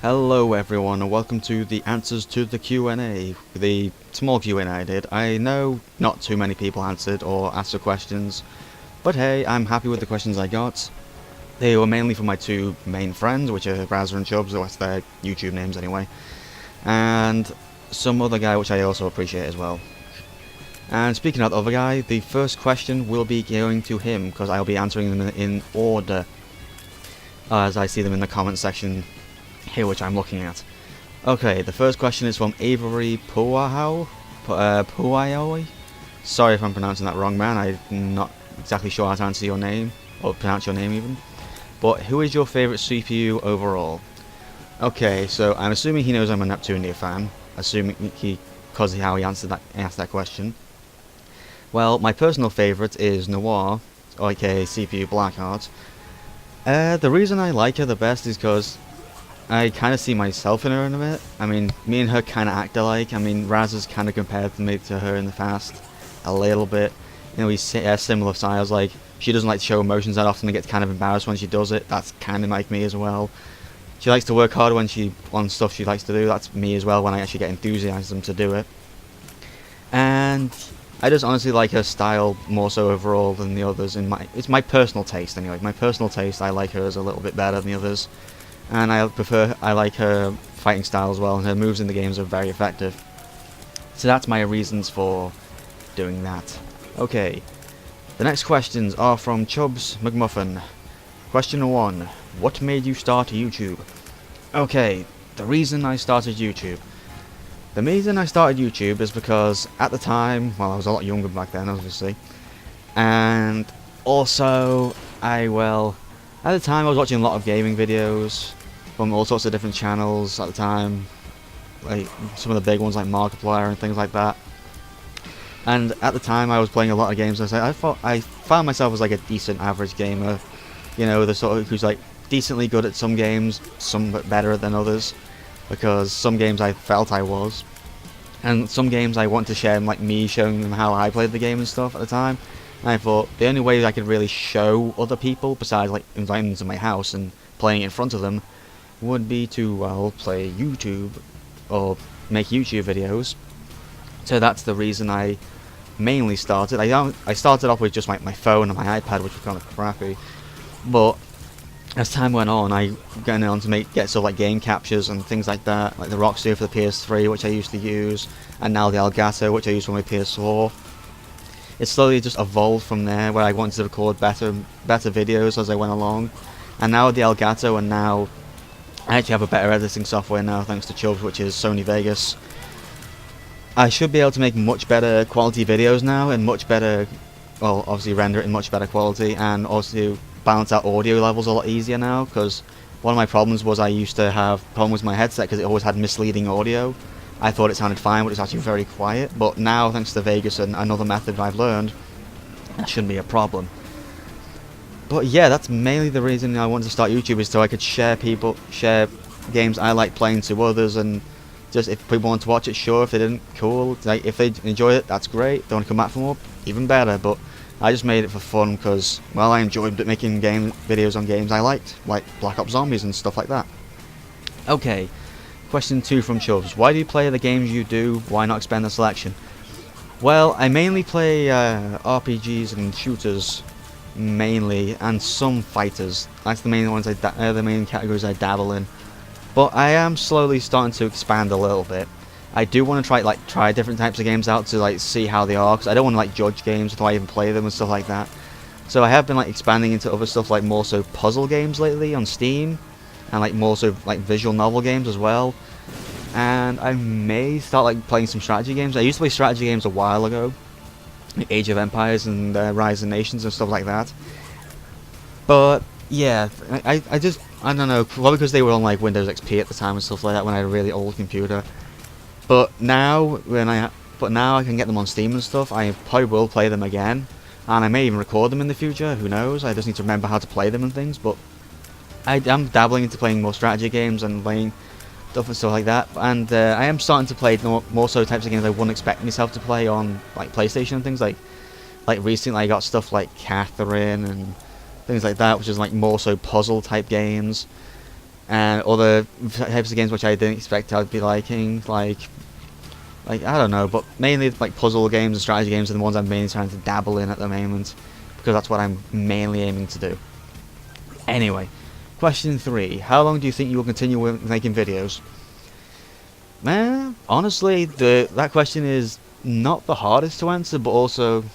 Hello everyone and welcome to the answers to the Q&A, the small Q&A I did. I know not too many people answered or asked the questions, but hey, I'm happy with the questions I got. They were mainly from my two main friends, which are Razor and Chubbs, that's their YouTube names anyway, and some other guy which I also appreciate as well. And speaking of the other guy, the first question will be going to him, because I'll be answering them in order as I see them in the comment section here, which I'm looking at. Okay, the first question is from Avery Puayao. Sorry if I'm pronouncing that wrong, man. I'm not exactly sure how to answer your name, or pronounce your name even. But who is your favourite CPU overall? Okay, so I'm assuming he knows I'm a Neptunia fan, assuming because of how he asked that question. Well, my personal favourite is Noir, aka CPU Blackheart. The reason I like her the best is because I kind of see myself in her in a bit. I mean, me and her kind of act alike. I mean, Raz has kind of compared me to her in the past a little bit. You know, we have similar styles. Like, she doesn't like to show emotions that often and gets kind of embarrassed when she does it. That's kind of like me as well. She likes to work hard on stuff she likes to do. That's me as well when I actually get enthusiasm to do it. And I just honestly like her style more so overall than the others. It's my personal taste anyway. My personal taste, I like hers a little bit better than the others. And I like her fighting style as well, and her moves in the games are very effective. So that's my reasons for doing that. Okay, the next questions are from Chubbs McMuffin. Question 1. What made you start YouTube? Okay, the reason I started YouTube. The reason I started YouTube is because at the time, well, I was a lot younger back then obviously, and also at the time I was watching a lot of gaming videos from all sorts of different channels at the time, like some of the big ones like Markiplier and things like that. And at the time I was playing a lot of games, and I found myself as like a decent average gamer, you know, the sort of who's like decently good at some games, some better than others, because some games I felt I was, and some games I want to share, like me showing them how I played the game and stuff at the time. And I thought the only way I could really show other people, besides like inviting them to my house and playing in front of them, would be to, well, play YouTube or make YouTube videos. So that's the reason I mainly started. I started off with just like my phone and my iPad, which was kind of crappy, but as time went on, I got on to get sort of like game captures and things like that, like the Rockster for the PS3, which I used to use, and now the Elgato, which I use for my PS4. It slowly just evolved from there, where I wanted to record better videos as I went along, and now the Elgato, and now I actually have a better editing software now thanks to Chubbs, which is Sony Vegas. I should be able to make much better quality videos now, and much better, well, obviously render it in much better quality, and also balance out audio levels a lot easier now, because one of my problems was I used to have problems with my headset because it always had misleading audio. I thought it sounded fine, but it's actually very quiet. But now, thanks to Vegas and another method I've learned, that shouldn't be a problem. But yeah, that's mainly the reason I wanted to start YouTube, is so I could share games I like playing to others, and just if people want to watch it, sure. If they didn't, cool. Like, if they enjoy it, that's great. They want to come back for more, even better. But I just made it for fun because, well, I enjoyed making videos on games I liked, like Black Ops Zombies and stuff like that. Okay, question 2 from Chubbs. Why do you play the games you do? Why not expand the selection? Well, I mainly play RPGs and shooters, mainly, and some fighters. That's the main ones the main categories I dabble in. But I am slowly starting to expand a little bit. I do want to try different types of games out to see how they are, because I don't want to judge games until I even play them and stuff like that. So I have been expanding into other stuff, like more so puzzle games lately on Steam, and more so visual novel games as well. And I may start playing some strategy games. I used to play strategy games a while ago, like Age of Empires and Rise of Nations and stuff like that. But yeah, I don't know, probably because they were on Windows XP at the time and stuff like that when I had a really old computer. But now I can get them on Steam and stuff. I probably will play them again, and I may even record them in the future. Who knows? I just need to remember how to play them and things. But I am dabbling into playing more strategy games and playing stuff like that. And I am starting to play more so types of games I wouldn't expect myself to play on PlayStation and things. Like recently I got stuff like Catherine and things like that, which is more so puzzle type games. and other types of games which I didn't expect I'd be liking, like I don't know, but mainly like puzzle games and strategy games are the ones I'm mainly trying to dabble in at the moment, because that's what I'm mainly aiming to do. Anyway, question 3: how long do you think you will continue making videos? Man, honestly, that question is not the hardest to answer, but also,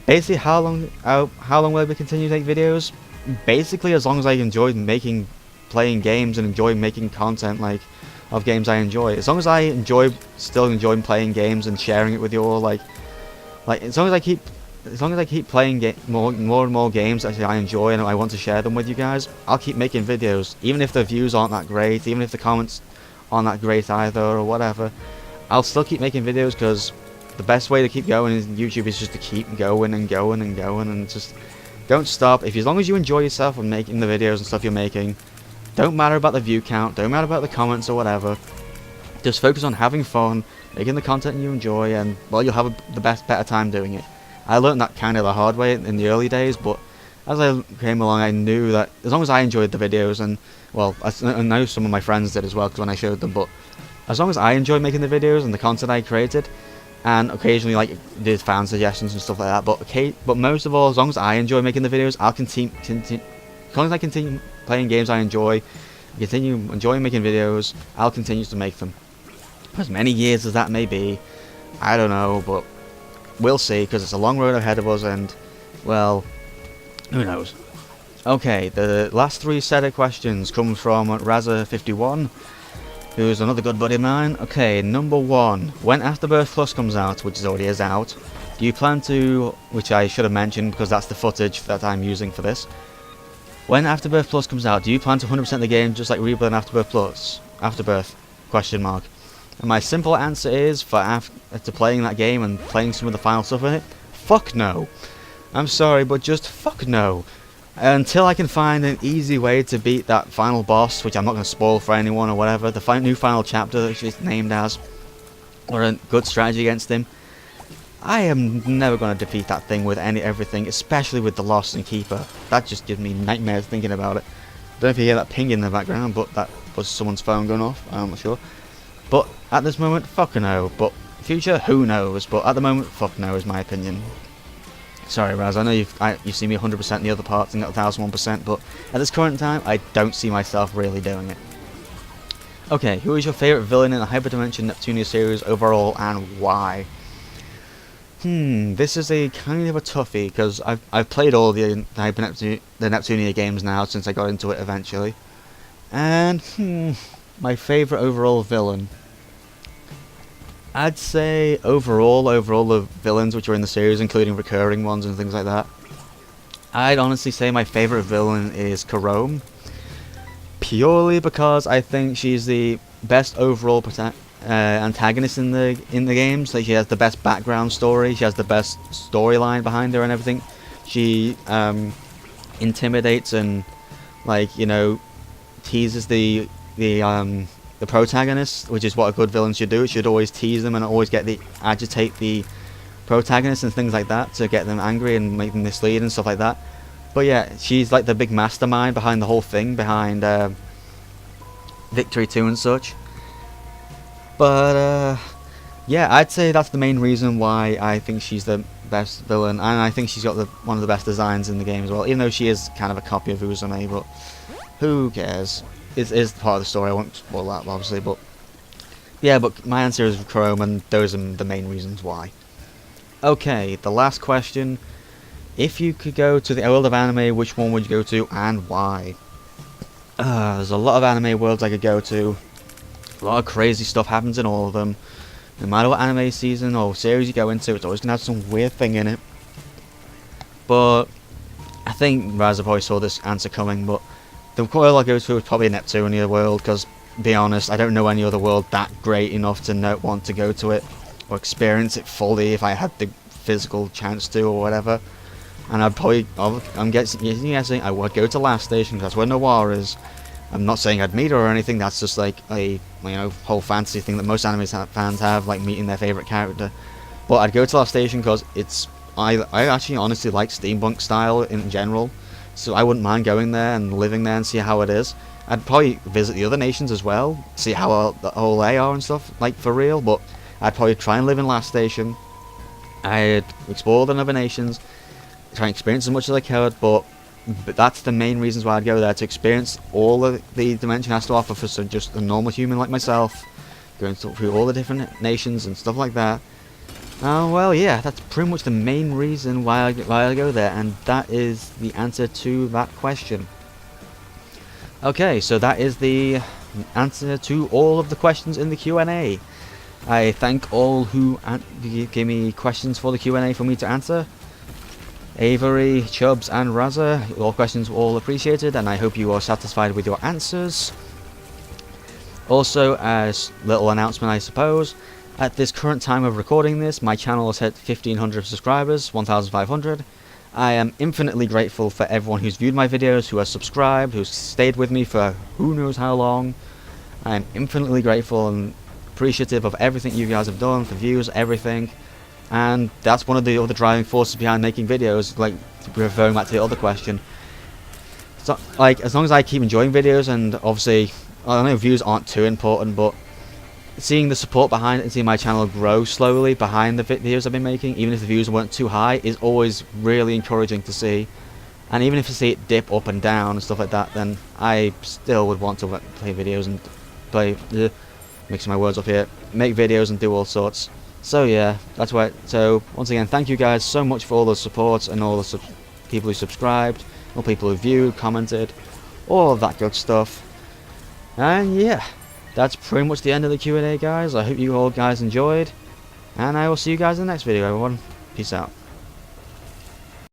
basically, how long will I continue to make videos? Basically, as long as I enjoy playing games and enjoy making content like of games I enjoy. As long as I still enjoy playing games and sharing it with you all, like as long as I keep playing more and more games that I enjoy and I want to share them with you guys, I'll keep making videos, even if the views aren't that great, even if the comments aren't that great either, or whatever. I'll still keep making videos, because the best way to keep going in YouTube is just to keep going and going and going, and just don't stop. As long as you enjoy yourself and making the videos and stuff you're making, don't matter about the view count, don't matter about the comments or whatever. Just focus on having fun, making the content you enjoy, and well, you'll have better time doing it. I learned that kind of the hard way in the early days, but as I came along, I knew that as long as I enjoyed the videos, and well, I know some of my friends did as well, because when I showed them, but as long as I enjoyed making the videos and the content I created, and occasionally like did fan suggestions and stuff like that, but most of all, as long as I enjoy making the videos, I'll continue. As long as I continue playing games I enjoy, continue enjoying making videos, I'll continue to make them. For as many years as that may be, I don't know, but we'll see, because it's a long road ahead of us, and well, who knows. Okay, the last 3 set of questions come from Razza51, who's another good buddy of mine. Okay, number 1: when Afterbirth Plus comes out, which already is out, do you plan to, which I should have mentioned because that's the footage that I'm using for this, when Afterbirth Plus comes out, do you plan to 100% the game just like Rebirth and Afterbirth Plus? Afterbirth? Question mark. And my simple answer is, to playing that game and playing some of the final stuff in it, fuck no. I'm sorry, but just fuck no. Until I can find an easy way to beat that final boss, which I'm not going to spoil for anyone or whatever, the new final chapter that it's named as, or a good strategy against him, I am never going to defeat that thing with everything, especially with the Lost and Keeper. That just gives me nightmares thinking about it. Don't know if you hear that ping in the background, but that was someone's phone going off, I'm not sure. But at this moment, fuck no. But future, who knows? But at the moment, fuck no is my opinion. Sorry, Raz, I know you've seen me 100% in the other parts and got 1001%, but at this current time, I don't see myself really doing it. Okay, who is your favourite villain in the Hyperdimension Neptunia series overall, and why? This is a kind of a toughie, because I've played all the Neptunia games now since I got into it eventually. And, my favourite overall villain. I'd say overall the villains which are in the series, including recurring ones and things like that, I'd honestly say my favourite villain is Karome. Purely because I think she's the best overall antagonist in the games. Like, she has the best background story, she has the best storyline behind her and everything. She intimidates and, like, you know, teases the protagonist, which is what a good villain should do. It should always tease them and always agitate the protagonist and things like that to get them angry and make them mislead and stuff like that. But yeah, she's like the big mastermind behind the whole thing, behind Victory 2 and such. But yeah, I'd say that's the main reason why I think she's the best villain, and I think she's got one of the best designs in the game as well, even though she is kind of a copy of Uzume, but who cares? It is part of the story, I won't spoil that obviously, but yeah, but my answer is Karome, and those are the main reasons why. Okay, the last question: if you could go to the world of anime, which one would you go to and why? There's a lot of anime worlds I could go to. A lot of crazy stuff happens in all of them. No matter what anime season or series you go into, it's always going to have some weird thing in it. But I think Raz probably saw this answer coming, but the world I go to is probably Neptunia world, because, to be honest, I don't know any other world that great enough to want to go to it or experience it fully if I had the physical chance to or whatever. And I'm guessing I would go to Last Station, because that's where Noir is. I'm not saying I'd meet her or anything, that's just like a whole fantasy thing that most anime fans have, like meeting their favourite character. But I'd go to Last Station because I actually honestly like steampunk style in general, so I wouldn't mind going there and living there and see how it is. I'd probably visit the other nations as well, see how all they are and stuff, like for real, but I'd probably try and live in Last Station. I'd explore the other nations, try and experience as much as I could, but that's the main reasons why I'd go there, to experience all of the Dimension has to offer for just a normal human like myself, going through all the different nations and stuff like that. Well, yeah, that's pretty much the main reason why I go there, and that is the answer to that question. Okay, so that is the answer to all of the questions in the Q&A. I thank all who gave me questions for the Q&A for me to answer. Avery, Chubbs and Razza, all questions were all appreciated, and I hope you are satisfied with your answers. Also, as little announcement I suppose, at this current time of recording this, my channel has hit 1500 subscribers, 1500. I am infinitely grateful for everyone who's viewed my videos, who has subscribed, who's stayed with me for who knows how long. I am infinitely grateful and appreciative of everything you guys have done, for views, everything. And that's one of the other driving forces behind making videos, like referring back to the other question. So, like, as long as I keep enjoying videos, and obviously, I know views aren't too important, but seeing the support behind it and seeing my channel grow slowly behind the videos I've been making, even if the views weren't too high, is always really encouraging to see. And even if I see it dip up and down and stuff like that, then I still would want to play videos and mixing my words up here, make videos and do all sorts. So yeah, that's why. So once again, thank you guys so much for all the support and all the people who subscribed, all people who viewed, commented, all of that good stuff. And yeah, that's pretty much the end of the Q&A, guys. I hope you all guys enjoyed, and I will see you guys in the next video, everyone. Peace out.